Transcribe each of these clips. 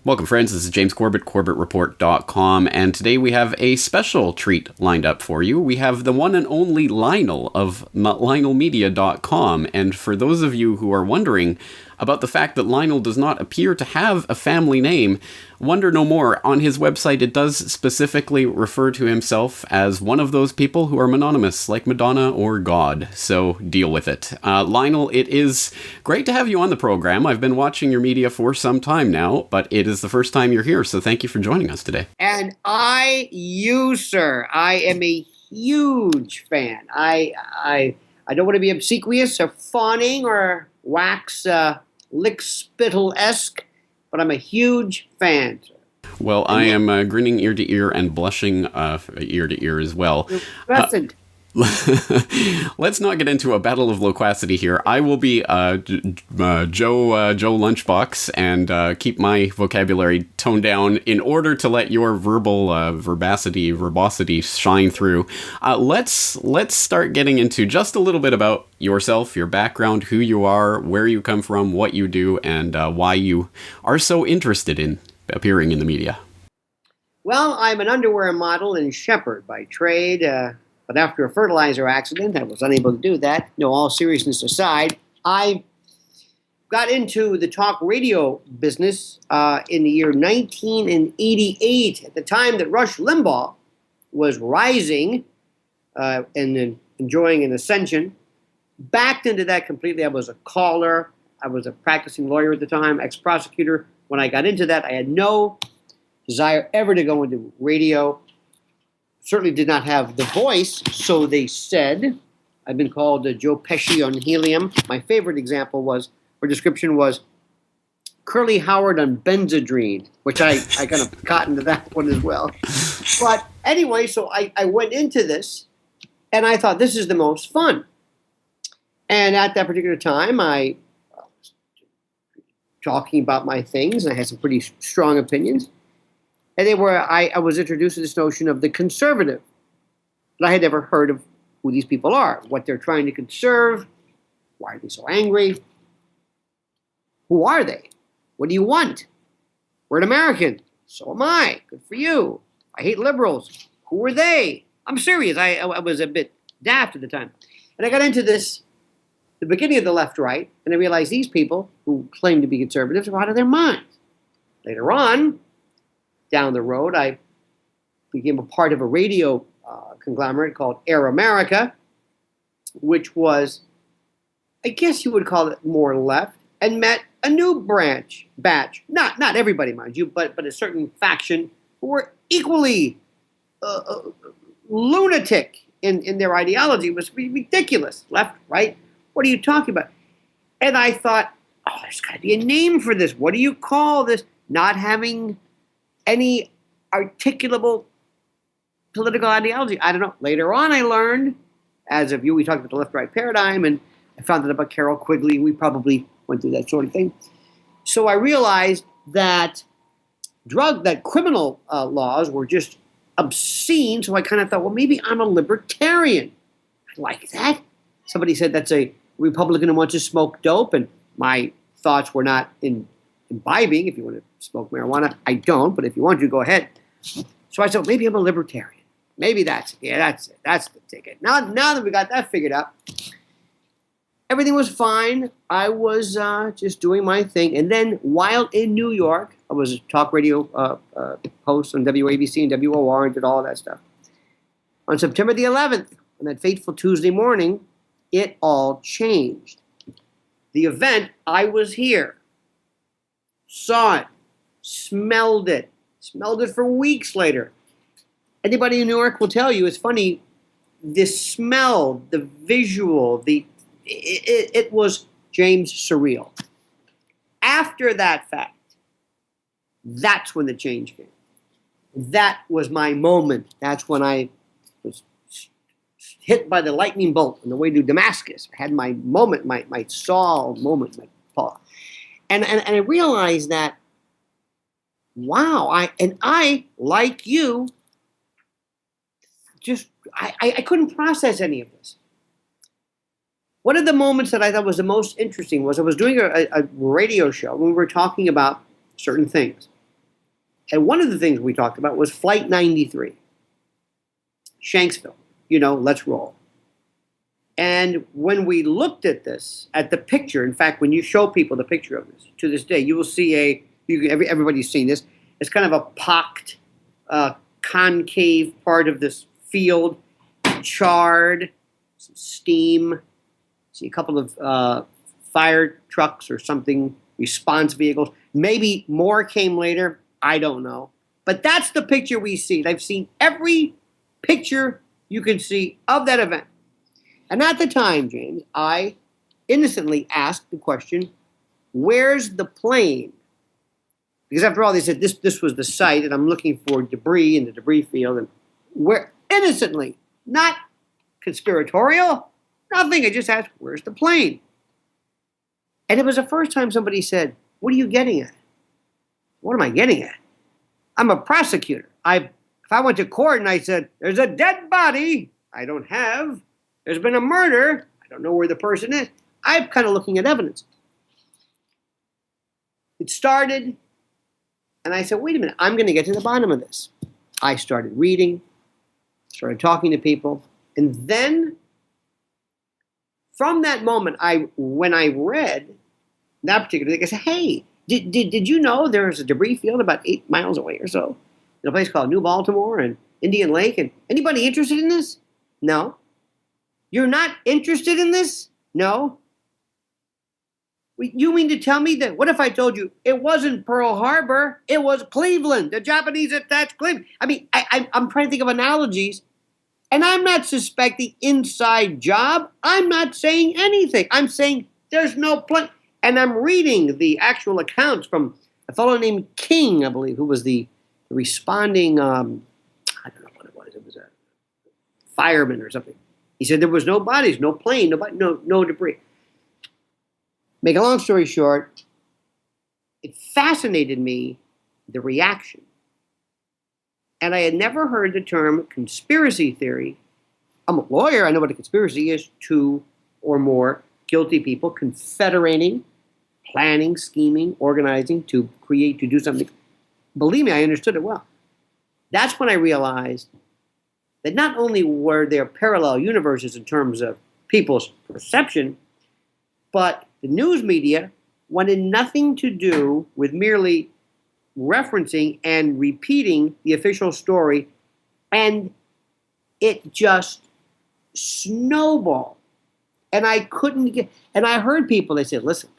Welcome, friends. This is James Corbett, CorbettReport.com, and today we have a special treat lined up for you. We have the one and only Lionel of LionelMedia.com, and for those of you who are wondering about the fact that Lionel does not appear to have a family name, wonder no more. On his website, it does specifically refer to himself as one of those people who are mononymous, like Madonna or God, so deal with it. Lionel, it is great to have you on the program. I've been watching your media for some time now, but it is the first time you're here, so thank you for joining us today. And sir, I am a huge fan. I don't want to be obsequious or fawning or wax lick-spittle-esque, but I'm a huge fan. Well, I am grinning ear to ear and blushing ear to ear as well. Let's not get into a battle of loquacity here. I will be Joe Lunchbox and keep my vocabulary toned down in order to let your verbosity shine through. Let's start getting into just a little bit about yourself, your background, who you are, where you come from, what you do, and why you are so interested in appearing in the media. Well, I'm an underwear model and shepherd by trade. But after a fertilizer accident, I was unable to do that. No, all seriousness aside, I got into the talk radio business in the year 1988, at the time that Rush Limbaugh was rising and enjoying an ascension. Backed into that completely. I was a caller. I was a practicing lawyer at the time, ex-prosecutor. When I got into that, I had no desire ever to go into radio. Certainly did not have the voice, so they said. I've been called Joe Pesci on helium. My favorite example was, or description was, Curly Howard on Benzedrine, which I kind of got into that one as well. But anyway, so I went into this, and I thought this is the most fun. And at that particular time, I was talking about my things, and I had some pretty strong opinions. And I was introduced to this notion of the conservative. But I had never heard of who these people are, what they're trying to conserve, why are they so angry, who are they, what do you want? We're an American, so am I, good for you. I hate liberals, who are they? I'm serious, I was a bit daft at the time. And I got into this, the beginning of the left-right, and I realized these people who claim to be conservatives are out of their minds. Later on, down the road, I became a part of a radio conglomerate called Air America, which was, I guess you would call it more left, and met a new batch. Not everybody, mind you, but a certain faction who were equally lunatic in their ideology. It was ridiculous. Left, right, what are you talking about? And I thought, there's got to be a name for this. What do you call this? Not having any articulable political ideology. I don't know. Later on, I learned, as of you, we talked about the left-right paradigm, and I found out about Carol Quigley. We probably went through that sort of thing. So I realized that criminal laws were just obscene. So I kind of thought, well, maybe I'm a libertarian. I like that. Somebody said that's a Republican who wants to smoke dope, and my thoughts were not imbibing. If you want to smoke marijuana, I don't, but if you want to, go ahead. So I thought, maybe I'm a libertarian. Maybe that's it. Yeah, that's it. That's the ticket. Now that we got that figured out, everything was fine. I was just doing my thing. And then while in New York, I was a talk radio host on WABC and WOR and did all of that stuff. On September the 11th, on that fateful Tuesday morning, it all changed. The event, I was here. Saw it, smelled it for weeks later. Anybody in New York will tell you, it's funny, the smell, the visual, it was, James, surreal. After that fact, that's when the change came. That was my moment. That's when I was hit by the lightning bolt on the way to Damascus. I had my moment, my Saul moment, my Paul. And I realized that, wow, I like you, I couldn't process any of this. One of the moments that I thought was the most interesting was I was doing a radio show when we were talking about certain things. And one of the things we talked about was Flight 93, Shanksville. Let's roll. And when we looked at this, at the picture, in fact, when you show people the picture of this, to this day, you will see everybody's seen this. It's kind of a pocked, concave part of this field, charred, some steam. See a couple of fire trucks or something, response vehicles. Maybe more came later. I don't know. But that's the picture we see. I've seen every picture you can see of that event. And at the time, James, I innocently asked the question, where's the plane? Because after all, they said this was the site, and I'm looking for debris in the debris field. And where, innocently, not conspiratorial, nothing. I just asked, where's the plane? And it was the first time somebody said, what are you getting at? What am I getting at? I'm a prosecutor. If I went to court and I said, there's a dead body, I don't have. There's been a murder, I don't know where the person is. I'm kind of looking at evidence. It started, and I said, wait a minute, I'm going to get to the bottom of this. I started reading, started talking to people, and then from that moment, when I read that particular thing, I said, hey, did you know there's a debris field about 8 miles away or so in a place called New Baltimore and Indian Lake? And anybody interested in this? No. You're not interested in this? No. You mean to tell me that, what if I told you it wasn't Pearl Harbor, it was Cleveland, the Japanese attacked Cleveland? I mean, I'm trying to think of analogies, and I'm not suspecting inside job. I'm not saying anything. I'm saying there's no plane. And I'm reading the actual accounts from a fellow named King, I believe, who was the responding, I don't know what it was. It was a fireman or something. He said there was no bodies, no plane, no debris. Make a long story short, it fascinated me, the reaction. And I had never heard the term conspiracy theory. I'm a lawyer. I know what a conspiracy is. 2 or more guilty people confederating, planning, scheming, organizing to do something. Believe me, I understood it well. That's when I realized that not only were there parallel universes in terms of people's perception, but the news media wanted nothing to do with merely referencing and repeating the official story, and it just snowballed. And I heard people, they said, listen,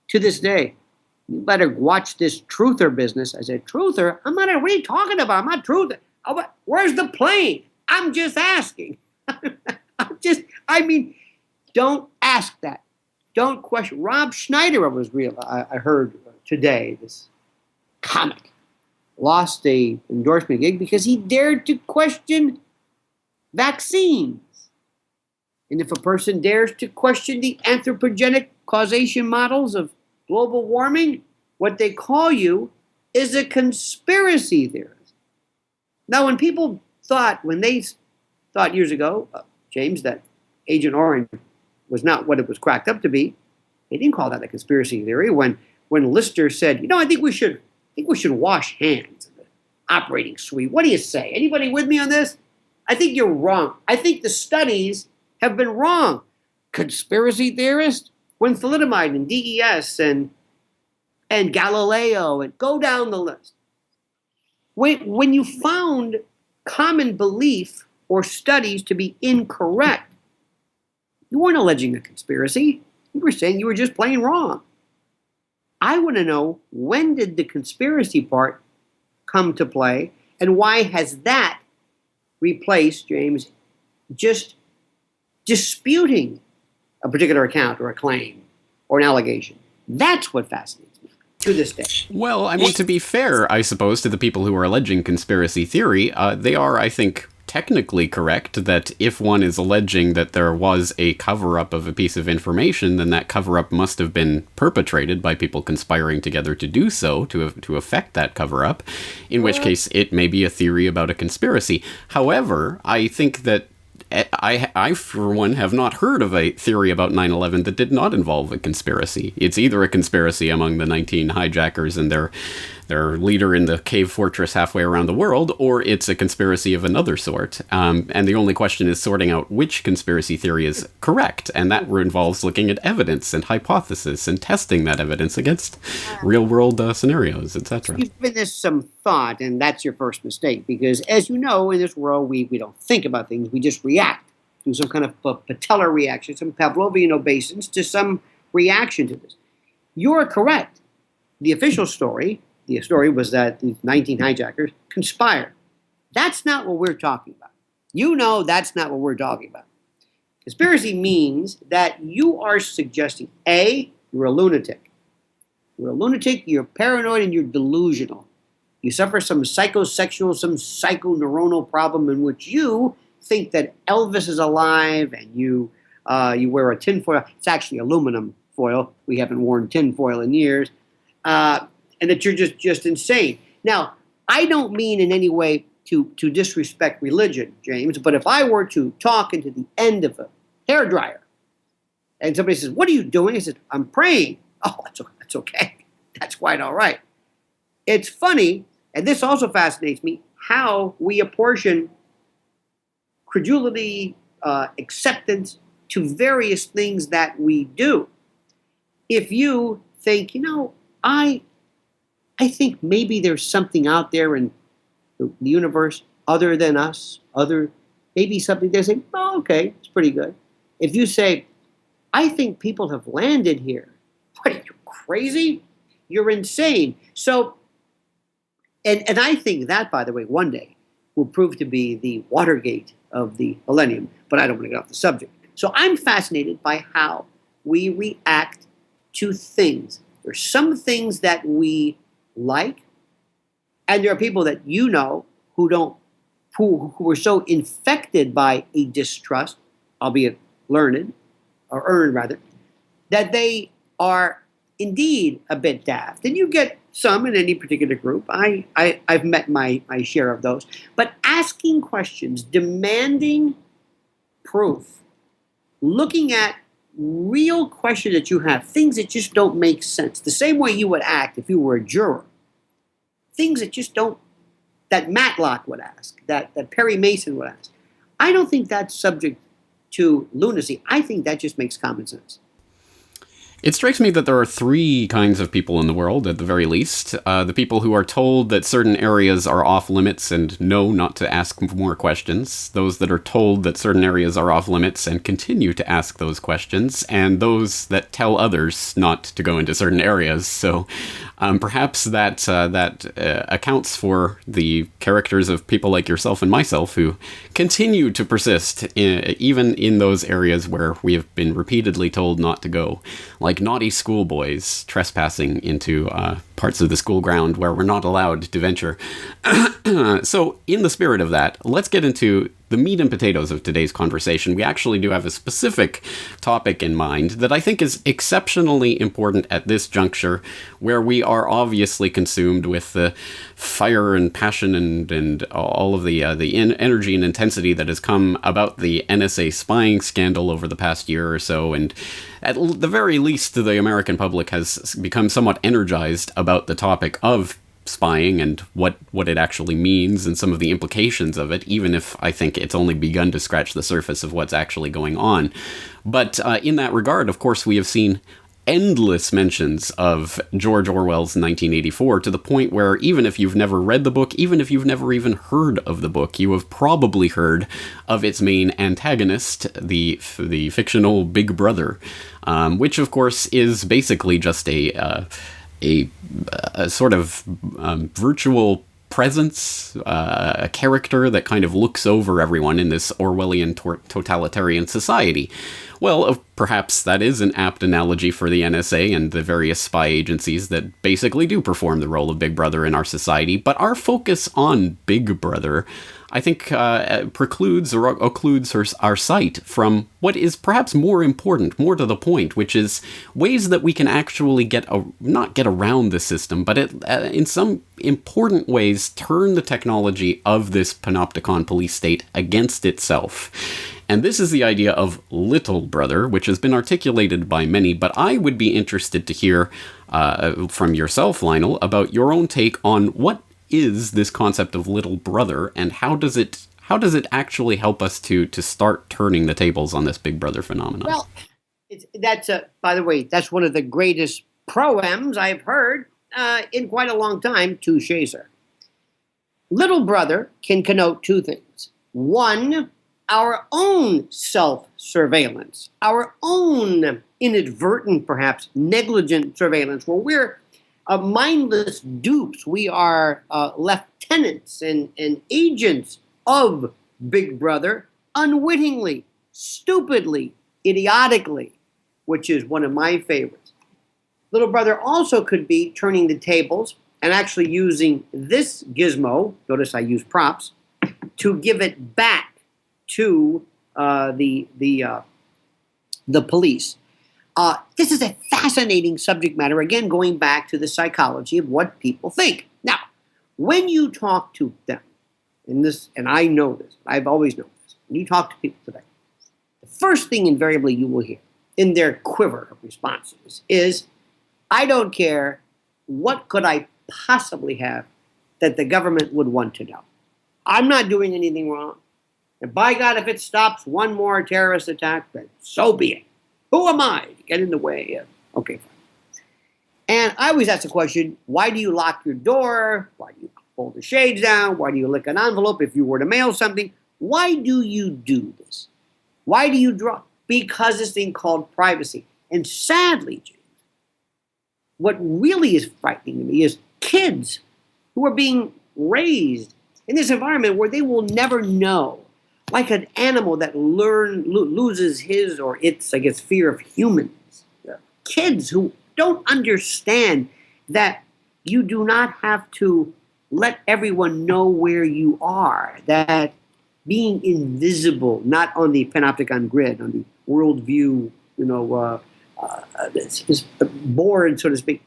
to this day, you better watch this truther business. I said, truther? What are you talking about? I'm not truther. Where's the plane? I'm just asking. Don't ask that. Don't question. Rob Schneider was real. I heard today, this comic, lost a endorsement gig because he dared to question vaccines. And if a person dares to question the anthropogenic causation models of global warming, what they call you is a conspiracy theorist. Now, when they thought years ago, James, that Agent Orange was not what it was cracked up to be, they didn't call that a conspiracy theory. When Lister said, I think we should wash hands in the operating suite. What do you say? Anybody with me on this? I think you're wrong. I think the studies have been wrong. Conspiracy theorist? When thalidomide and DES and Galileo, and go down the list. When you found common belief or studies to be incorrect, you weren't alleging a conspiracy. You were saying you were just plain wrong. I want to know, when did the conspiracy part come to play, and why has that replaced, James, just disputing a particular account or a claim or an allegation? That's what fascinates me to this day. Well, I mean, to be fair, I suppose, to the people who are alleging conspiracy theory, they are, I think, technically correct that if one is alleging that there was a cover-up of a piece of information, then that cover-up must have been perpetrated by people conspiring together to do so, to effect that cover-up, in which case it may be a theory about a conspiracy. However, I think that I, for one, have not heard of a theory about 9/11 that did not involve a conspiracy. It's either a conspiracy among the 19 hijackers and their leader in the cave fortress halfway around the world, or it's a conspiracy of another sort. And the only question is sorting out which conspiracy theory is correct, and that involves looking at evidence and hypothesis and testing that evidence against real-world scenarios, etc. You've given this some thought, and that's your first mistake, because as you know, in this world, we don't think about things, we just react to some kind of patellar reaction, some Pavlovian obeisance to some reaction to this. You're correct. The official story, was that these 19 hijackers conspired. That's not what we're talking about. You know that's not what we're talking about. Conspiracy means that you are suggesting, A, you're a lunatic. You're a lunatic, you're paranoid, and you're delusional. You suffer some psychosexual, some psychoneuronal problem in which you think that Elvis is alive and you wear a tinfoil. It's actually aluminum foil. We haven't worn tinfoil in years. And that you're just insane. Now, I don't mean in any way to disrespect religion, James, but if I were to talk into the end of a hairdryer and somebody says, "What are you doing?" I said, "I'm praying." Oh, that's okay. That's quite all right. It's funny, and this also fascinates me, how we apportion credulity, acceptance to various things that we do. If you think, I think maybe there's something out there in the universe other than us, maybe something they say, "Oh, okay, it's pretty good." If you say, "I think people have landed here," what, are you crazy? You're insane. So, and I think that, by the way, one day will prove to be the Watergate of the millennium, but I don't want to get off the subject. So I'm fascinated by how we react to things. There's some things that we like, and there are people that who are so infected by a distrust, albeit earned rather, that they are indeed a bit daft. And you get some in any particular group. I've met my share of those. But asking questions, demanding proof, looking at real questions that you have, things that just don't make sense, the same way you would act if you were a juror, things that just don't, that Matlock would ask, that Perry Mason would ask. I don't think that's subject to lunacy. I think that just makes common sense. It strikes me that there are three kinds of people in the world, at the very least. The people who are told that certain areas are off limits and know not to ask more questions. Those that are told that certain areas are off limits and continue to ask those questions. And those that tell others not to go into certain areas. So perhaps that accounts for the characters of people like yourself and myself who continue to persist even in those areas where we have been repeatedly told not to go. Like naughty schoolboys trespassing into parts of the school ground where we're not allowed to venture. So, in the spirit of that, let's get into the meat and potatoes of today's conversation. We actually do have a specific topic in mind that I think is exceptionally important at this juncture, where we are obviously consumed with the fire and passion and all of the energy and intensity that has come about the NSA spying scandal over the past year or so, and at the very least, the American public has become somewhat energized about the topic of spying and what it actually means and some of the implications of it, even if I think it's only begun to scratch the surface of what's actually going on. But in that regard, of course, we have seen endless mentions of George Orwell's 1984 to the point where even if you've never read the book, even if you've never even heard of the book, you have probably heard of its main antagonist, the fictional Big Brother, which of course is basically just a sort of virtual presence, a character that kind of looks over everyone in this Orwellian totalitarian society. Well, perhaps that is an apt analogy for the NSA and the various spy agencies that basically do perform the role of Big Brother in our society. But our focus on Big Brother, I think, precludes or occludes our sight from what is perhaps more important, more to the point, which is ways that we can actually not get around the system, but in some important ways turn the technology of this panopticon police state against itself. And this is the idea of little brother, which has been articulated by many, but I would be interested to hear from yourself, Lionel, about your own take on what is this concept of little brother, and how does it actually help us to start turning the tables on this big brother phenomenon? Well, by the way, that's one of the greatest proems I've heard in quite a long time. Touché, sir. Little brother can connote two things. One, our own self-surveillance, our own inadvertent, perhaps negligent surveillance, where we're mindless dupes. We are lieutenants and agents of Big Brother, unwittingly, stupidly, idiotically, which is one of my favorites. Little brother also could be turning the tables and actually using this gizmo, notice I use props, to give it back to the police. This is a fascinating subject matter, again, going back to the psychology of what people think. Now, when you talk to them, and I know this, I've always known this, when you talk to people today, the first thing invariably you will hear in their quiver of responses is, I don't care, what could I possibly have that the government would want to know? I'm not doing anything wrong. And by God, if it stops one more terrorist attack, then so be it. Who am I to get in the way of? Okay, fine. And I always ask the question, why do you lock your door? Why do you pull the shades down? Why do you lick an envelope if you were to mail something? Why do you do this? Why do you draw? Because this thing called privacy. And sadly, James, what really is frightening to me is kids who are being raised in this environment where they will never know, like an animal that loses his or its, I guess, fear of humans. Kids who don't understand that you do not have to let everyone know where you are, that being invisible, not on the panopticon grid, on the worldview, is board, so to speak.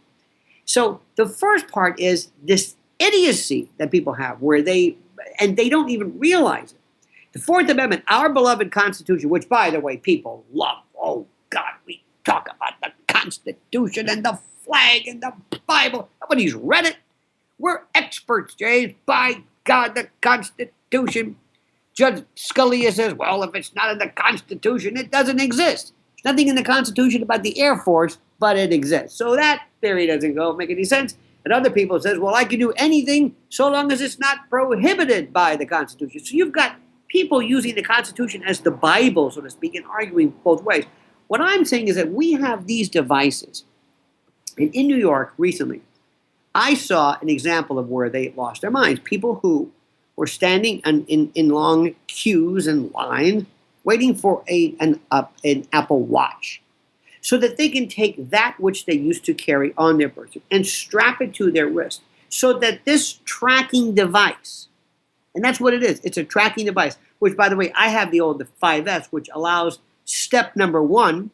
So the first part is this idiocy that people have where they don't even realize it. The Fourth Amendment, our beloved Constitution, which, by the way, people love. Oh, God, we talk about the Constitution and the flag and the Bible. Nobody's read it. We're experts, James. By God, the Constitution. Judge Scalia says, well, if it's not in the Constitution, it doesn't exist. There's nothing in the Constitution about the Air Force, but it exists. So that theory doesn't make any sense. And other people says, well, I can do anything so long as it's not prohibited by the Constitution. So you've got people using the Constitution as the Bible, so to speak, and arguing both ways. What I'm saying is that we have these devices. And in New York recently, I saw an example of where they lost their minds. People who were standing in long queues and lines waiting for an Apple Watch so that they can take that which they used to carry on their person and strap it to their wrist so that this tracking device, and that's what it is. It's a tracking device, which, by the way, I have the 5S, which allows step number one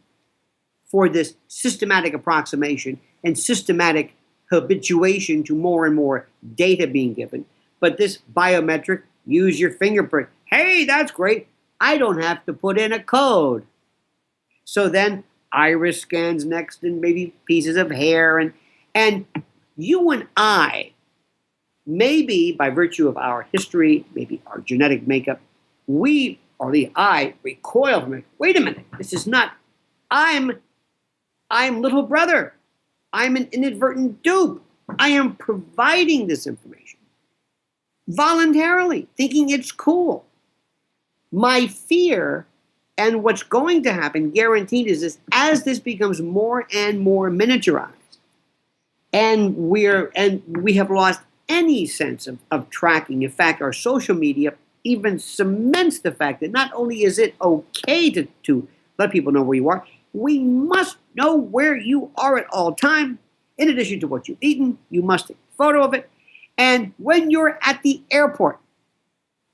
for this systematic approximation and systematic habituation to more and more data being given. But this biometric, use your fingerprint. Hey, that's great. I don't have to put in a code. So then iris scans next and maybe pieces of hair. And you and I, maybe by virtue of our history, maybe our genetic makeup, I recoil from it. Wait a minute, this is not, I'm little brother. I'm an inadvertent dupe. I am providing this information voluntarily, thinking it's cool. My fear and what's going to happen, guaranteed, is this: as this becomes more and more miniaturized, and we have lost any sense of tracking. In fact, our social media even cements the fact that not only is it okay to let people know where you are, we must know where you are at all time. In addition to what you've eaten, you must take a photo of it. And when you're at the airport,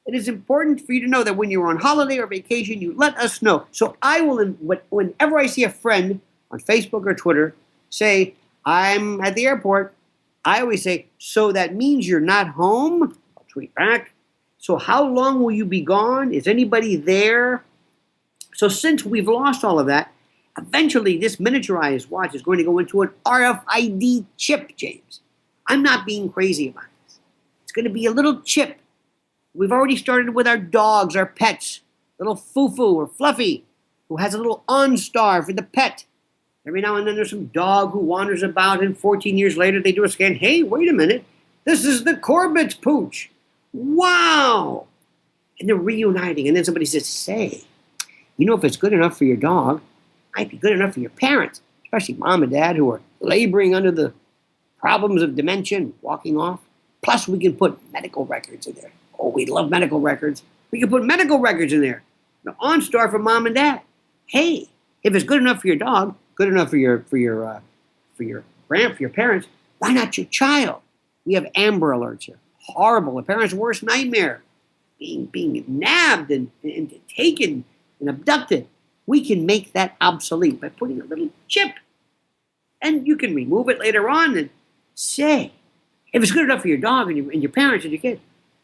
it is important for you to know that when you're on holiday or vacation, you let us know. So I will, whenever I see a friend on Facebook or Twitter say, I'm at the airport, I always say, so that means you're not home? I'll tweet back. So how long will you be gone? Is anybody there? So since we've lost all of that, eventually this miniaturized watch is going to go into an RFID chip, James. I'm not being crazy about this. It's going to be a little chip. We've already started with our dogs, our pets. Little Fufu or Fluffy, who has a little OnStar for the pet. Every now and then there's some dog who wanders about, and 14 years later they do a scan. Hey, wait a minute. This is the Corbett's pooch. Wow. And they're reuniting. And then somebody says, say, you know, if it's good enough for your dog, it might be good enough for your parents, especially mom and dad who are laboring under the problems of dementia and walking off. Plus, we can put medical records in there. Oh, we love medical records. We can put medical records in there. The OnStar for mom and dad. Hey, if it's good enough for your dog, good enough for your parents, why not your child? We have Amber Alerts here. Horrible. A parent's worst nightmare. Being nabbed and taken and abducted. We can make that obsolete by putting a little chip. And you can remove it later on and say, if it's good enough for your dog and your parents and your kid,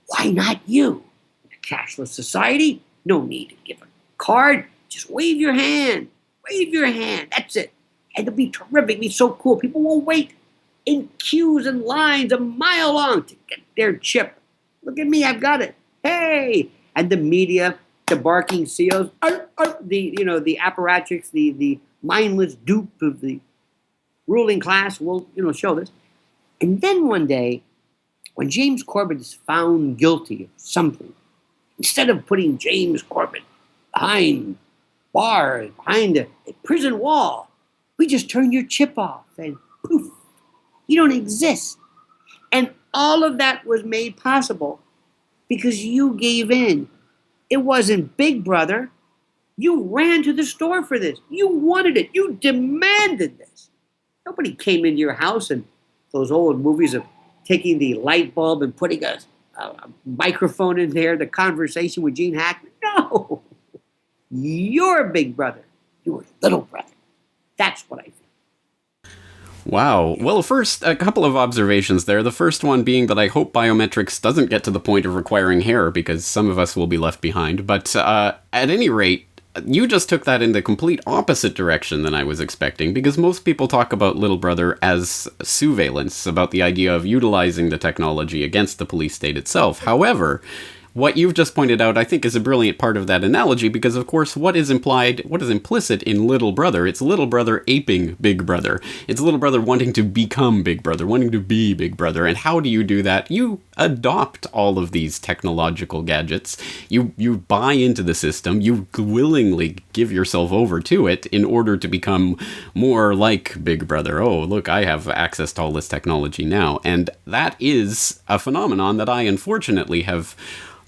why not you? In a cashless society, no need to give a card. Just wave your hand. Wave your hand. That's it. And it'll be terrific. It'll be so cool. People will wait in queues and lines a mile long to get their chip. Look at me. I've got it. Hey. And the media, the barking CEOs, the apparatchiks, the mindless dupe of the ruling class will, show this. And then one day, when James Corbett is found guilty of something, instead of putting James Corbett behind bars, behind a prison wall, we just turn your chip off and poof, you don't exist. And all of that was made possible because you gave in. It wasn't Big Brother. You ran to the store for this. You wanted it. You demanded this. Nobody came into your house and those old movies of taking the light bulb and putting a microphone in there, the conversation with Gene Hackman. No. You're Big Brother. You're Little Brother. That's what I think. Wow. Well, first, a couple of observations there. The first one being that I hope biometrics doesn't get to the point of requiring hair, because some of us will be left behind. But at any rate, you just took that in the complete opposite direction than I was expecting, because most people talk about Little Brother as surveillance, about the idea of utilizing the technology against the police state itself. However, what you've just pointed out, I think, is a brilliant part of that analogy, because, of course, what is implicit in Little Brother? It's Little Brother aping Big Brother. It's Little Brother wanting to become Big Brother, wanting to be Big Brother. And how do you do that? You adopt all of these technological gadgets. You buy into the system. You willingly give yourself over to it in order to become more like Big Brother. Oh, look, I have access to all this technology now. And that is a phenomenon that I, unfortunately, have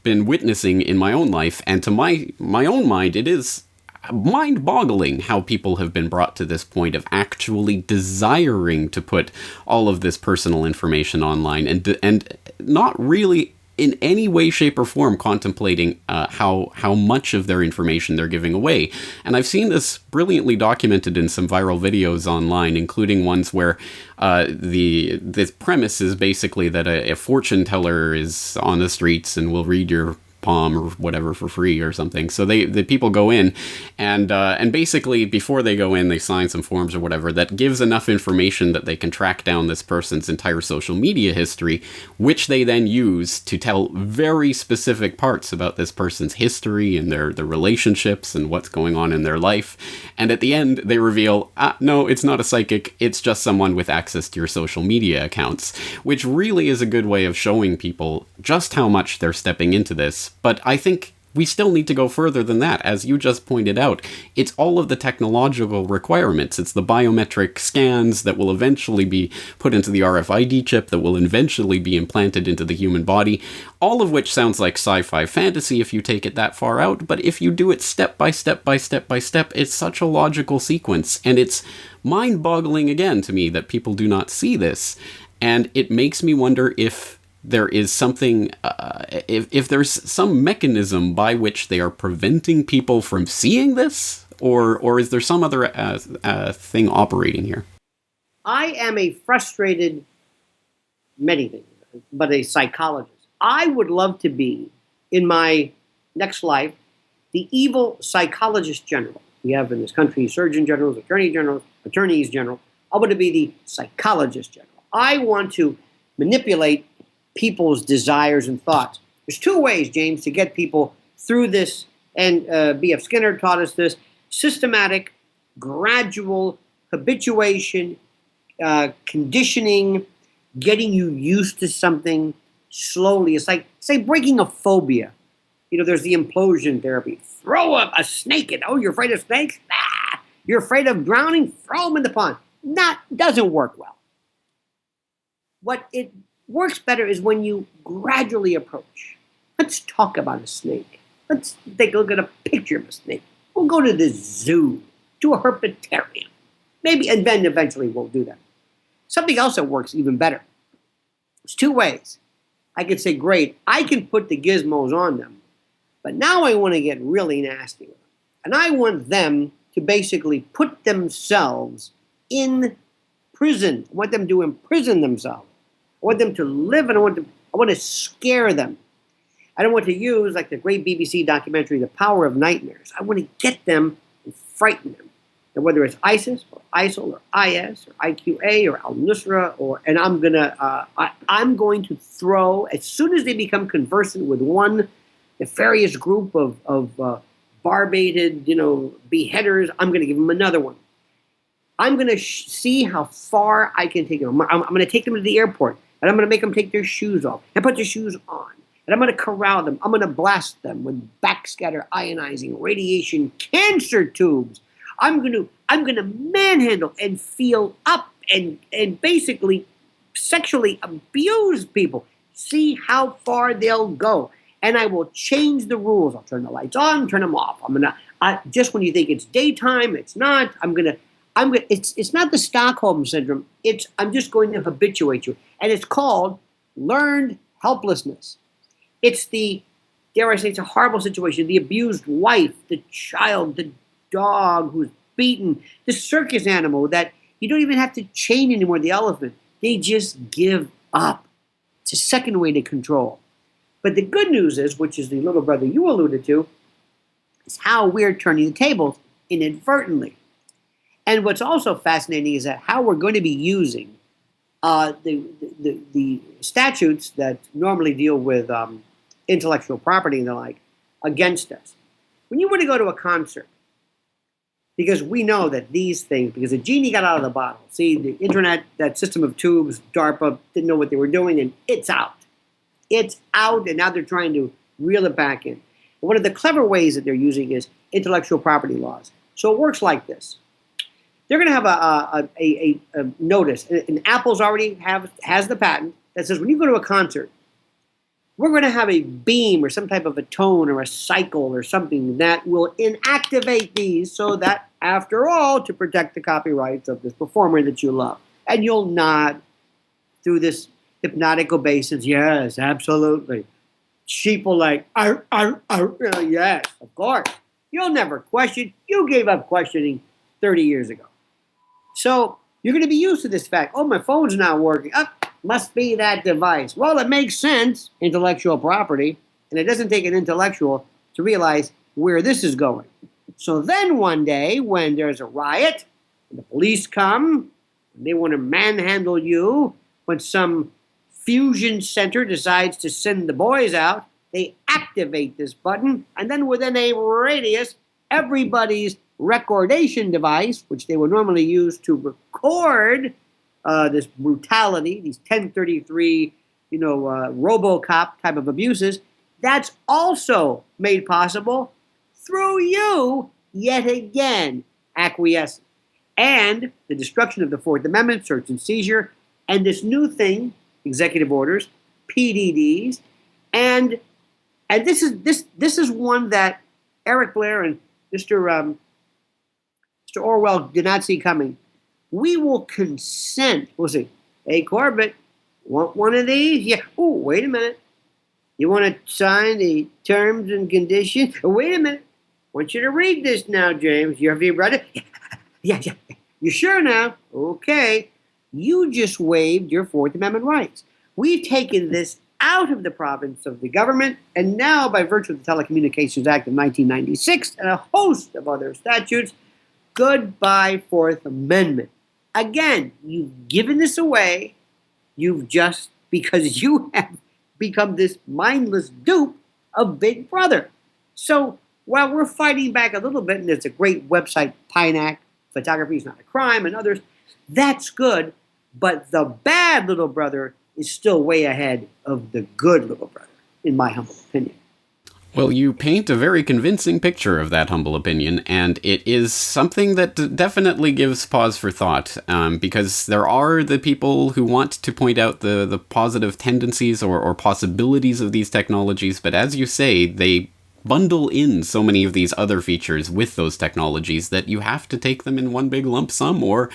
been witnessing in my own life, and to my own mind, it is mind-boggling how people have been brought to this point of actually desiring to put all of this personal information online and not really in any way, shape, or form contemplating how much of their information they're giving away. And I've seen this brilliantly documented in some viral videos online, including ones where the premise is basically that a fortune teller is on the streets and will read your palm or whatever for free or something. So the people go in and basically before they go in, they sign some forms or whatever that gives enough information that they can track down this person's entire social media history, which they then use to tell very specific parts about this person's history and their relationships and what's going on in their life. And at the end, they reveal, no, it's not a psychic. It's just someone with access to your social media accounts, which really is a good way of showing people just how much they're stepping into this. But I think we still need to go further than that. As you just pointed out, it's all of the technological requirements. It's the biometric scans that will eventually be put into the RFID chip, that will eventually be implanted into the human body, all of which sounds like sci-fi fantasy if you take it that far out, but if you do it step by step by step by step, it's such a logical sequence, and it's mind-boggling again to me that people do not see this, and it makes me wonder if there is something, if there's some mechanism by which they are preventing people from seeing this, or is there some other thing operating here? I am a frustrated, many things, but a psychologist. I would love to be, in my next life, the evil psychologist general. We have in this country surgeon generals, attorneys general. I want to be the psychologist general. I want to manipulate people's desires and thoughts. There's two ways, James, to get people through this, and B.F. Skinner taught us this: systematic, gradual habituation, conditioning, getting you used to something slowly. It's like, say, breaking a phobia. There's the implosion therapy. Throw a snake in. Oh, you're afraid of snakes? Ah! You're afraid of drowning? Throw them in the pond. Doesn't work well. What it works better is when you gradually approach. Let's talk about a snake. Let's take a look at a picture of a snake. We'll go to the zoo, to a herpetarium. Maybe, and then eventually we'll do that. Something else that works even better. There's two ways. I could say, great, I can put the gizmos on them, but now I want to get really nasty with them. And I want them to basically put themselves in prison. I want them to imprison themselves. I want them to live, and I want to scare them. I don't want to use, like the great BBC documentary, The Power of Nightmares. I want to get them and frighten them. And whether it's ISIS or ISIL or IS or IQA or al-Nusra, and I'm going to throw, as soon as they become conversant with one nefarious group of barbated, beheaders, I'm going to give them another one. I'm going to see how far I can take them. I'm going to take them to the airport, and I'm going to make them take their shoes off and put their shoes on. And I'm going to corral them. I'm going to blast them with backscatter ionizing radiation cancer tubes. I'm going to manhandle and feel up and basically sexually abuse people. See how far they'll go. And I will change the rules. I'll turn the lights on, turn them off. Just when you think it's daytime, it's not. It's not the Stockholm syndrome. I'm just going to habituate you. And it's called learned helplessness. It's dare I say, it's a horrible situation. The abused wife, the child, the dog who's beaten, the circus animal that you don't even have to chain anymore, the elephant. They just give up. It's a second way to control. But the good news is, which is the little brother you alluded to, is how we're turning the tables inadvertently. And what's also fascinating is that how we're going to be using the statutes that normally deal with intellectual property and the like against us. When you want to go to a concert, because we know that these things, because the genie got out of the bottle. See, the internet, that system of tubes, DARPA didn't know what they were doing, and it's out. It's out, and now they're trying to reel it back in. And one of the clever ways that they're using is intellectual property laws. So it works like this. They're going to have a notice, and Apple's already has the patent that says when you go to a concert, we're going to have a beam or some type of a tone or a cycle or something that will inactivate these so that, after all, to protect the copyrights of this performer that you love. And you'll nod through this hypnotic obeisance. Yes, absolutely. Sheeple like, arr, arr, arr. Yes, of course. You'll never question. You gave up questioning 30 years ago. So you're going to be used to this fact. Oh, my phone's not working. Must be that device. Well, it makes sense, intellectual property, and it doesn't take an intellectual to realize where this is going. So then one day, when there's a riot, and the police come, and they want to manhandle you, when some fusion center decides to send the boys out, they activate this button, and then within a radius, everybody's recordation device, which they would normally use to record this brutality, these 1033, RoboCop type of abuses, that's also made possible through you, yet again, acquiescing. And the destruction of the Fourth Amendment, search and seizure, and this new thing, executive orders, PDDs, and this is one that Eric Blair and Mr. Orwell did not see coming. We will consent. We'll see. Hey, Corbett, want one of these? Yeah. Oh, wait a minute. You want to sign the terms and conditions? Oh, wait a minute. I want you to read this now, James. Have you read it? Yeah. You sure now? Okay. You just waived your Fourth Amendment rights. We've taken this out of the province of the government, and now by virtue of the Telecommunications Act of 1996 and a host of other statutes, goodbye Fourth Amendment. Again, you've given this away. You've just, because you have become this mindless dupe of Big Brother. So while we're fighting back a little bit, and there's a great website, Pine Photography is Not a Crime, and others, that's good, but the bad little brother is still way ahead of the good little brother, in my humble opinion. Well, you paint a very convincing picture of that humble opinion, and it is something that definitely gives pause for thought, because there are the people who want to point out the positive tendencies or possibilities of these technologies, but as you say, they bundle in so many of these other features with those technologies that you have to take them in one big lump sum, or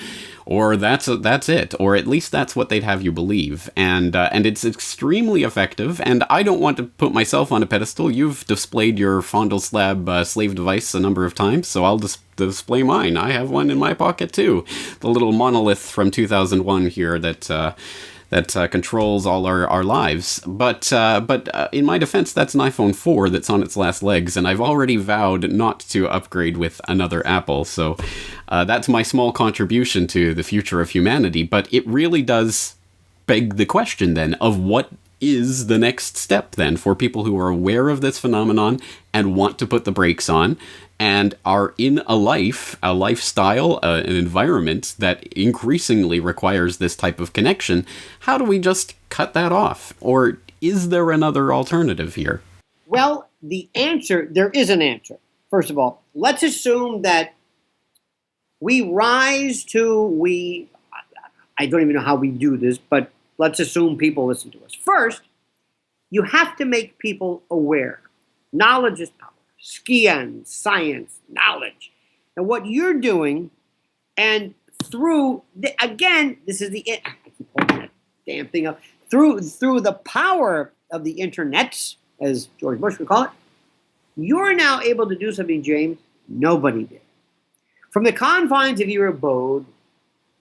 that's it, or at least that's what they'd have you believe, and it's extremely effective. And I don't want to put myself on a pedestal. You've displayed your Fondle Slab slave device a number of times, so I'll display mine. I have one in my pocket too, the little monolith from 2001 here that controls all our lives. But in my defense, that's an iPhone 4 that's on its last legs, and I've already vowed not to upgrade with another Apple. So that's my small contribution to the future of humanity. But it really does beg the question then of what is the next step then for people who are aware of this phenomenon and want to put the brakes on and are in a lifestyle, an environment that increasingly requires this type of connection. How do we just cut that off? Or is there another alternative here? Well, there is an answer. First of all, let's assume that I don't even know how we do this, but let's assume people listen to us. First, you have to make people aware. Knowledge is power. Science, knowledge. And what you're doing, and this is I keep holding that damn thing up, through the power of the internet, as George Bush would call it, you're now able to do something, James, nobody did. From the confines of your abode,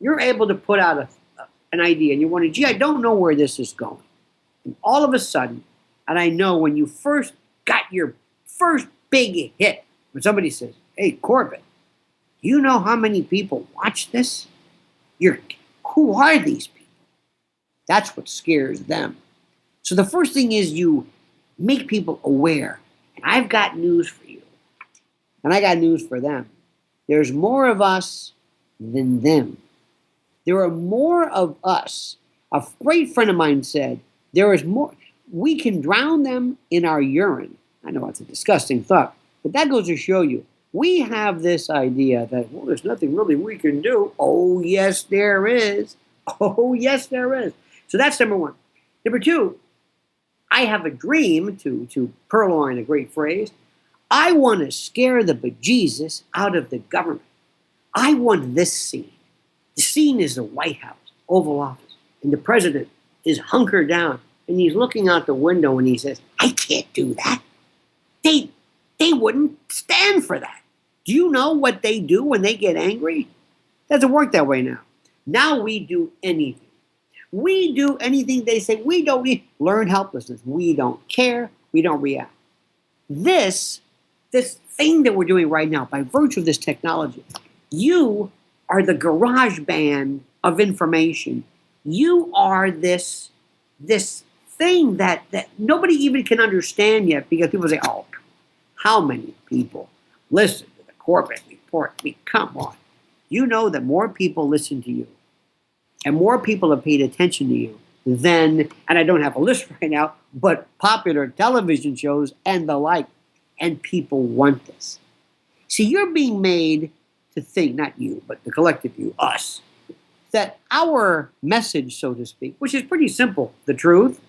you're able to put out an idea, and you're wondering, gee, I don't know where this is going. And all of a sudden, and I know when you first got your first big hit, when somebody says, hey, Corbett, do you know how many people watch this? Who are these people? That's what scares them. So the first thing is you make people aware. And I've got news for you. And I got news for them. There's more of us than them. There are more of us. A great friend of mine said, there is more. We can drown them in our urine. I know it's a disgusting thought, but that goes to show you, we have this idea that, well, there's nothing really we can do. Oh, yes, there is. Oh, yes, there is. So that's number one. Number two, I have a dream, to purloin a great phrase. I want to scare the bejesus out of the government. I want this scene. The scene is the White House, Oval Office, and the president is hunkered down, and he's looking out the window, and he says, I can't do that. They wouldn't stand for that. Do you know what they do when they get angry? It doesn't work that way now. Now we do anything. We do anything they say. We don't learn helplessness. We don't care. We don't react. This thing that we're doing right now, by virtue of this technology, you are the garage band of information. You are this thing that nobody even can understand yet, because people say, oh, how many people listen to the Corbett Report? I mean, come on. You know that more people listen to you and more people have paid attention to you than, and I don't have a list right now, but popular television shows and the like. And people want this. See, you're being made to think, not you, but the collective you, us, that our message, so to speak, which is pretty simple, the truth,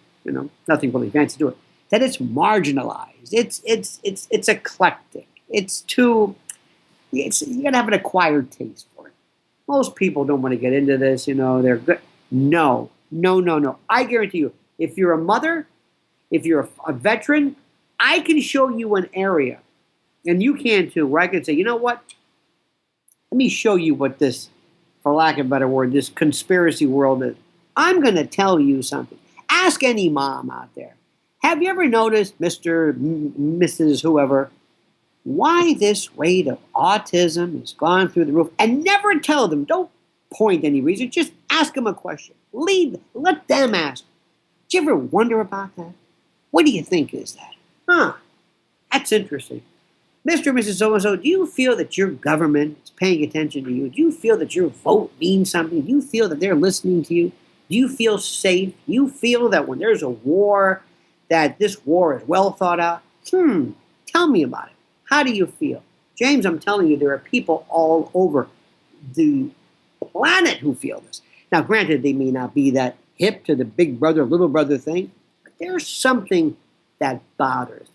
nothing really fancy to it, that it's marginalized, it's eclectic, you gotta have an acquired taste for it. Most people don't want to get into this, they're good. No. I guarantee you, if you're a mother, if you're a veteran, I can show you an area, and you can too, where I can say, you know what? Let me show you what this, for lack of a better word, this conspiracy world is. I'm going to tell you something. Ask any mom out there. Have you ever noticed, Mrs. whoever, why this rate of autism has gone through the roof? And never tell them. Don't point any reason. Just ask them a question. Let them ask. Did you ever wonder about that? What do you think is that? That's interesting. Mr. and Mrs. So-and-so, do you feel that your government is paying attention to you? Do you feel that your vote means something? Do you feel that they're listening to you? Do you feel safe? Do you feel that when there's a war, that this war is well thought out? Tell me about it. How do you feel? James, I'm telling you, there are people all over the planet who feel this. Now, granted, they may not be that hip to the big brother, little brother thing, but there's something that bothers them.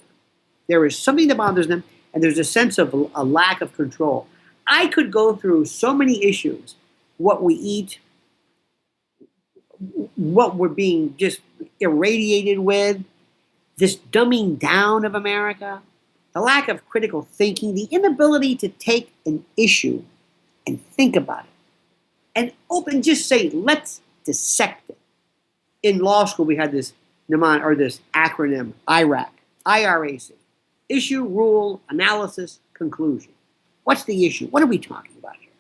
There is something that bothers them, and there's a sense of a lack of control. I could go through so many issues, what we eat, what we're being just irradiated with, this dumbing down of America, the lack of critical thinking, the inability to take an issue and think about it, and just say, let's dissect it. In law school, we had this acronym, IRAC, IRAC. Issue, rule, analysis, conclusion. What's the issue? What are we talking about here?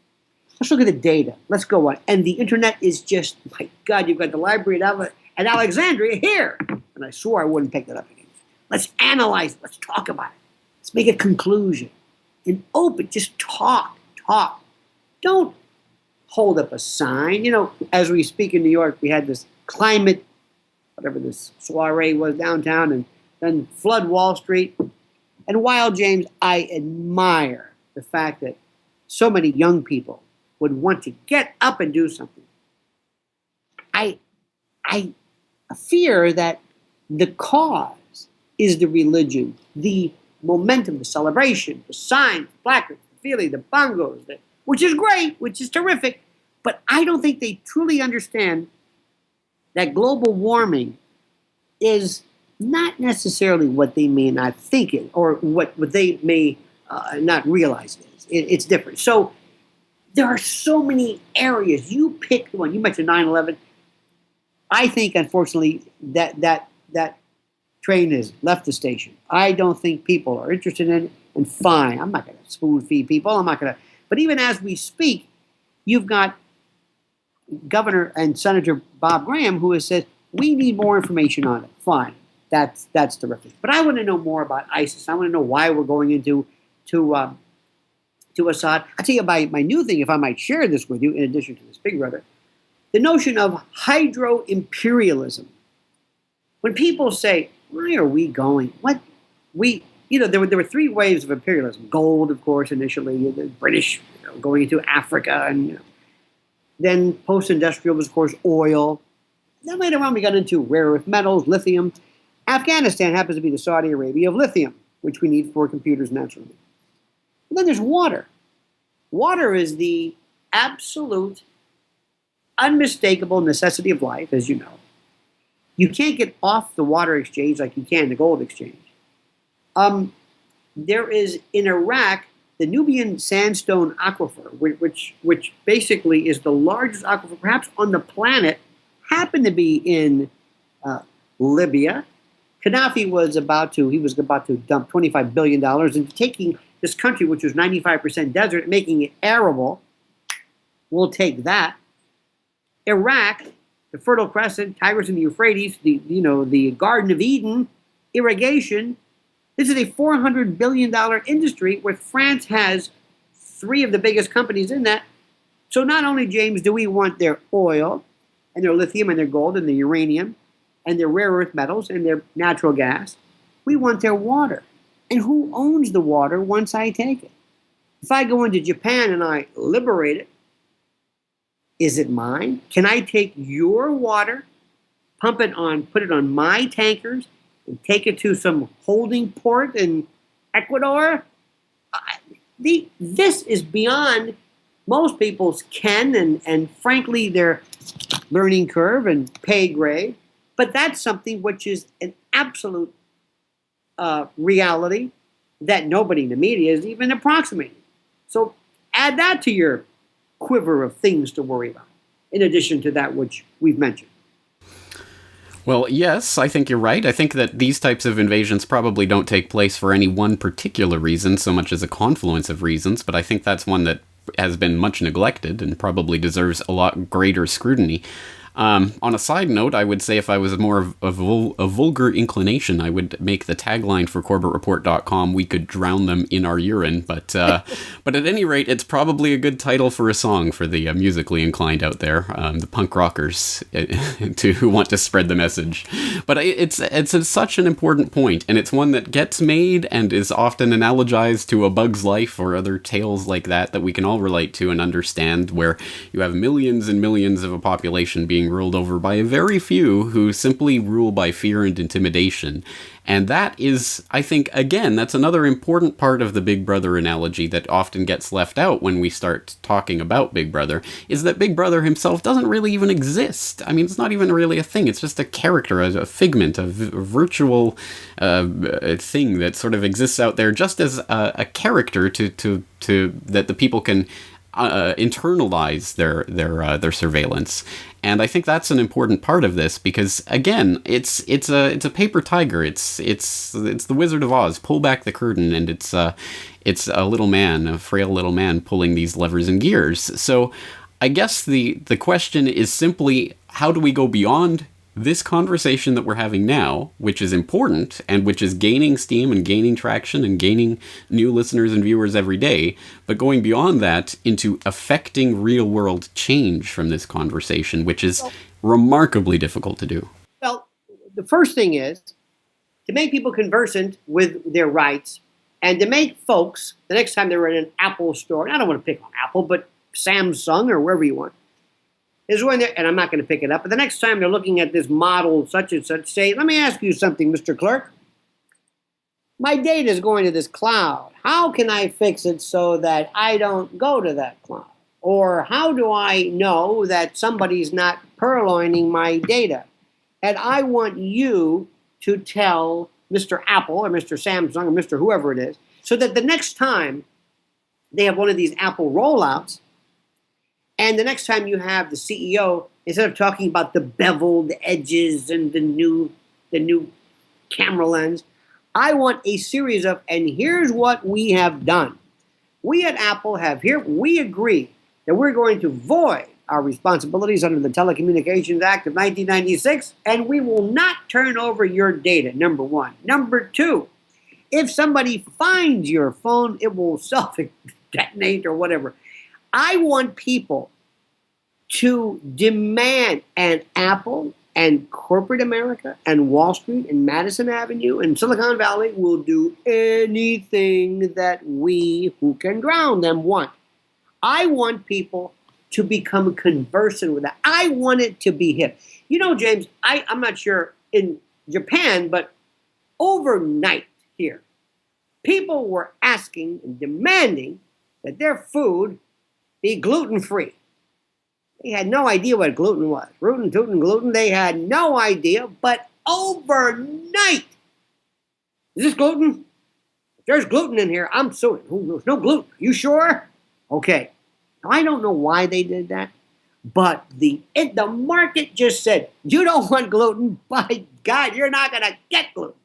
Let's look at the data. Let's go on. And the internet is just, my God, you've got the library at Alexandria here. And I swore I wouldn't pick that up again. Let's analyze it. Let's talk about it. Let's make a conclusion. And just talk. Don't hold up a sign. As we speak in New York, we had this climate, whatever this soiree was downtown, and then flood Wall Street. And while, James, I admire the fact that so many young people would want to get up and do something, I fear that the cause is the religion, the momentum, the celebration, the signs, the placards, the feeling, the bongos, which is great, which is terrific, but I don't think they truly understand that global warming is not necessarily what they may not think it, or what they may not realize it is. It's different. So there are so many areas. You pick the one. You mentioned 9/11. I think, unfortunately, that train has left the station. I don't think people are interested in it. And fine, I'm not going to spoon feed people. I'm not going to. But even as we speak, you've got Governor and Senator Bob Graham who has said, we need more information on it. Fine. That's terrific. But I want to know more about ISIS. I want to know why we're going into Assad. I'll tell you my new thing, if I might share this with you, in addition to this big brother, the notion of hydro-imperialism. When people say, why are we going? There were three waves of imperialism. Gold, of course, initially, the British going into Africa, and then post-industrial was, of course, oil. Then later on, we got into rare earth metals, lithium. Afghanistan happens to be the Saudi Arabia of lithium, which we need for computers naturally. And then there's water. Water is the absolute, unmistakable necessity of life, as you know. You can't get off the water exchange like you can the gold exchange. There is, in Iraq, the Nubian sandstone aquifer, which basically is the largest aquifer perhaps on the planet, happened to be in Libya. Gaddafi was about to dump $25 billion into taking this country, which was 95% desert, making it arable. We'll take that. Iraq, the Fertile Crescent, Tigris and the Euphrates, the Garden of Eden, irrigation. This is a $400 billion industry where France has three of the biggest companies in that. So not only, James, do we want their oil and their lithium and their gold and their uranium and their rare earth metals and their natural gas, we want their water. And who owns the water once I take it? If I go into Japan and I liberate it, is it mine? Can I take your water, put it on my tankers, and take it to some holding port in Ecuador? This is beyond most people's ken and frankly their learning curve and pay grade. But that's something which is an absolute reality that nobody in the media is even approximating. So add that to your quiver of things to worry about, in addition to that which we've mentioned. Well, yes, I think you're right. I think that these types of invasions probably don't take place for any one particular reason so much as a confluence of reasons, but I think that's one that has been much neglected and probably deserves a lot greater scrutiny. On a side note, I would say if I was more of a vulgar inclination, I would make the tagline for CorbettReport.com, "We could drown them in our urine." But at any rate, it's probably a good title for a song for the musically inclined out there, the punk rockers who want to spread the message. But it's such an important point, and it's one that gets made and is often analogized to A Bug's Life or other tales like that we can all relate to and understand, where you have millions and millions of a population being ruled over by a very few who simply rule by fear and intimidation. And that is, I think, again, that's another important part of the Big Brother analogy that often gets left out when we start talking about Big Brother, is that Big Brother himself doesn't really even exist. I mean, it's not even really a thing. It's just a character, a figment, a virtual thing that sort of exists out there just as a character to that the people can internalize their surveillance. And I think that's an important part of this because, again, it's a paper tiger. It's the Wizard of Oz. Pull back the curtain, and it's a little man, a frail little man, pulling these levers and gears. So, I guess the question is simply, how do we go beyond this conversation that we're having now, which is important and which is gaining steam and gaining traction and gaining new listeners and viewers every day, but going beyond that into affecting real world change from this conversation, which is remarkably difficult to do? Well, the first thing is to make people conversant with their rights and to make folks, the next time they're in an Apple store, and I don't want to pick on Apple, but Samsung or wherever you want, is when they're, and I'm not going to pick it up, but the next time they're looking at this model such and such, say, let me ask you something, Mr. Clerk. My data is going to this cloud. How can I fix it so that I don't go to that cloud? Or how do I know that somebody's not purloining my data? And I want you to tell Mr. Apple or Mr. Samsung or Mr. whoever it is, so that the next time they have one of these Apple rollouts, and the next time you have the CEO, instead of talking about the beveled edges and the new camera lens, I want a series of, and here's what we have done. We at Apple we agree that we're going to void our responsibilities under the Telecommunications Act of 1996, and we will not turn over your data, number one. Number two, if somebody finds your phone, it will self-detonate or whatever. I want people to demand, and Apple and corporate America and Wall Street and Madison Avenue and Silicon Valley will do anything that we who can drown them want. I want people to become conversant with that. I want it to be hip. You know, James, I'm not sure in Japan, but overnight here, people were asking and demanding that their food be gluten-free. They had no idea what gluten was. Rootin', tootin', gluten, they had no idea. But overnight, is this gluten? If there's gluten in here, I'm suing. There's no gluten. You sure? Okay. Now, I don't know why they did that, but the market just said, you don't want gluten? By God, you're not going to get gluten.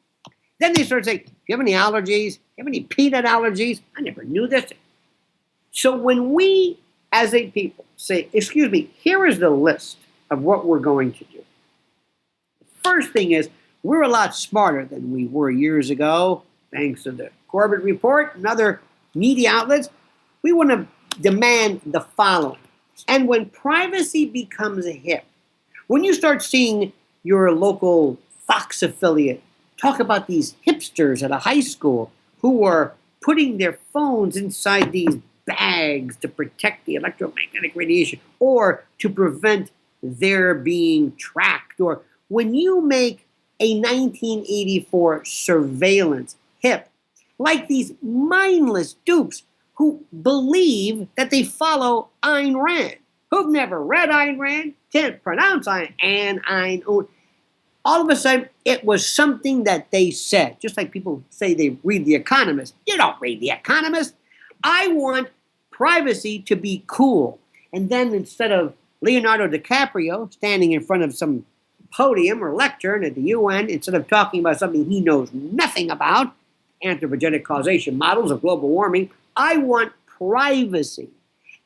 Then they started saying, do you have any allergies? Do you have any peanut allergies? I never knew this. So when we, as a people, say, excuse me, here is the list of what we're going to do. The first thing is, we're a lot smarter than we were years ago, thanks to the Corbett Report and other media outlets. We want to demand the following. And when privacy becomes a hit, when you start seeing your local Fox affiliate talk about these hipsters at a high school who are putting their phones inside these bags to protect the electromagnetic radiation or to prevent their being tracked, or when you make a 1984 surveillance hip, like these mindless dupes who believe that they follow Ayn Rand, who've never read Ayn Rand, can't pronounce Ayn Rand. All of a sudden, it was something that they said. Just like people say they read The Economist. You don't read The Economist. I want privacy to be cool. And then instead of Leonardo DiCaprio standing in front of some podium or lectern at the UN, instead of talking about something he knows nothing about, anthropogenic causation models of global warming, I want privacy.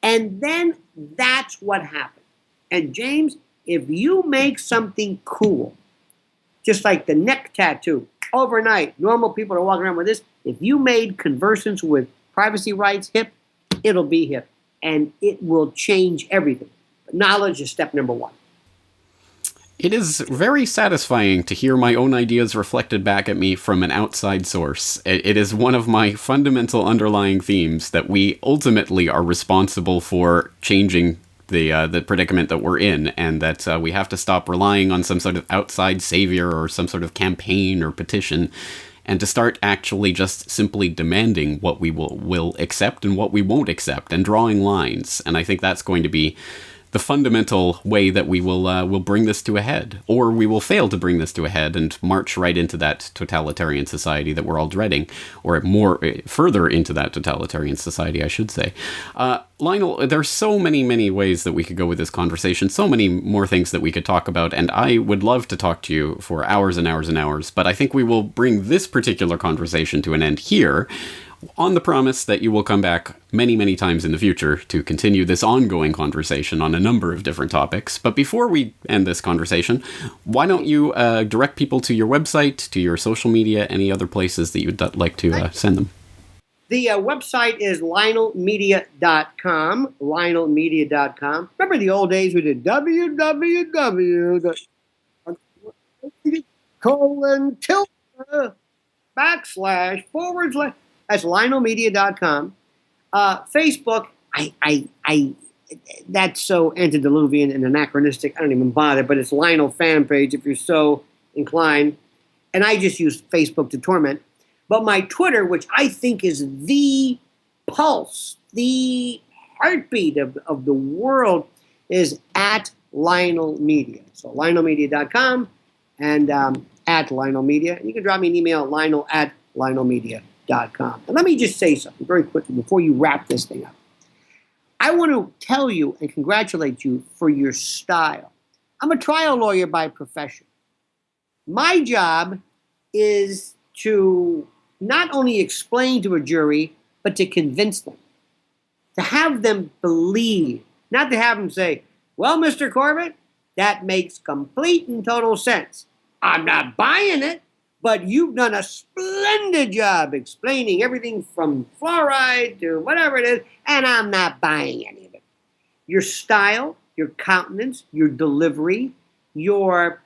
And then that's what happened. And James, if you make something cool, just like the neck tattoo, overnight, normal people are walking around with this. If you made conversants with privacy rights hip, it'll be hip. And it will change everything. But knowledge is step number one. It is very satisfying to hear my own ideas reflected back at me from an outside source. It is one of my fundamental underlying themes that we ultimately are responsible for changing the predicament that we're in, and that we have to stop relying on some sort of outside savior or some sort of campaign or petition, and to start actually just simply demanding what we will accept and what we won't accept, and drawing lines. And I think that's going to be the fundamental way that we will bring this to a head, or we will fail to bring this to a head and march right into that totalitarian society that we're all dreading, or more further into that totalitarian society, I should say. Lionel, there's so many ways that we could go with this conversation, so many more things that we could talk about, and I would love to talk to you for hours and hours and hours, but I think we will bring this particular conversation to an end here, on the promise that you will come back many times in the future to continue this ongoing conversation on a number of different topics. But before we end this conversation, why don't you direct people to your website, to your social media, any other places that you'd like to send them? The website is lionelmedia.com, lionelmedia.com. Remember the old days we did www. // That's lionelmedia.com. Facebook, I that's so antediluvian and anachronistic, I don't even bother, but it's Lionel fan page if you're so inclined. And I just use Facebook to torment. But my Twitter, which I think is the pulse, the heartbeat of the world, is at Lionel Media. So lionelmedia.com and at Lionel Media. You can drop me an email at lionel@lionelmedia.com. And let me just say something very quickly before you wrap this thing up. I want to tell you and congratulate you for your style. I'm a trial lawyer by profession. My job is to not only explain to a jury, but to convince them, to have them believe, not to have them say, well, Mr. Corbett, that makes complete and total sense. I'm not buying it. But you've done a splendid job explaining everything from fluoride to whatever it is, and I'm not buying any of it. Your style, your countenance, your delivery, your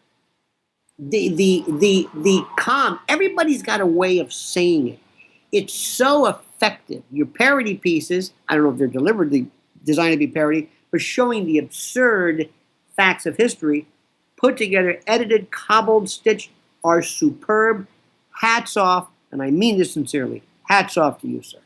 the calm. Everybody's got a way of saying it. It's so effective. Your parody pieces, I don't know if they're deliberately designed to be parody, but showing the absurd facts of history, put together, edited, cobbled, stitched, are superb. Hats off, and I mean this sincerely. Hats off to you, sir.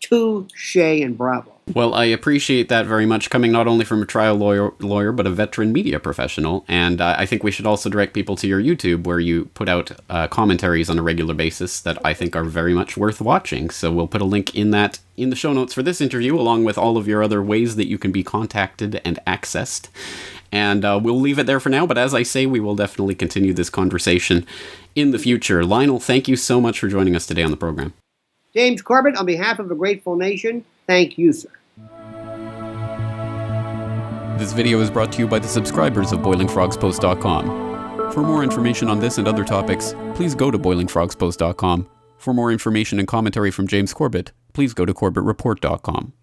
Touche and bravo. Well, I appreciate that very much, coming not only from a trial lawyer but a veteran media professional. And I think we should also direct people to your YouTube, where you put out commentaries on a regular basis that I think are very much worth watching. So we'll put a link in the show notes for this interview, along with all of your other ways that you can be contacted and accessed. And we'll leave it there for now, but as I say, we will definitely continue this conversation in the future. Lionel, thank you so much for joining us today on the program. James Corbett, on behalf of a grateful nation, thank you, sir. This video is brought to you by the subscribers of BoilingFrogsPost.com. For more information on this and other topics, please go to BoilingFrogsPost.com. For more information and commentary from James Corbett, please go to CorbettReport.com.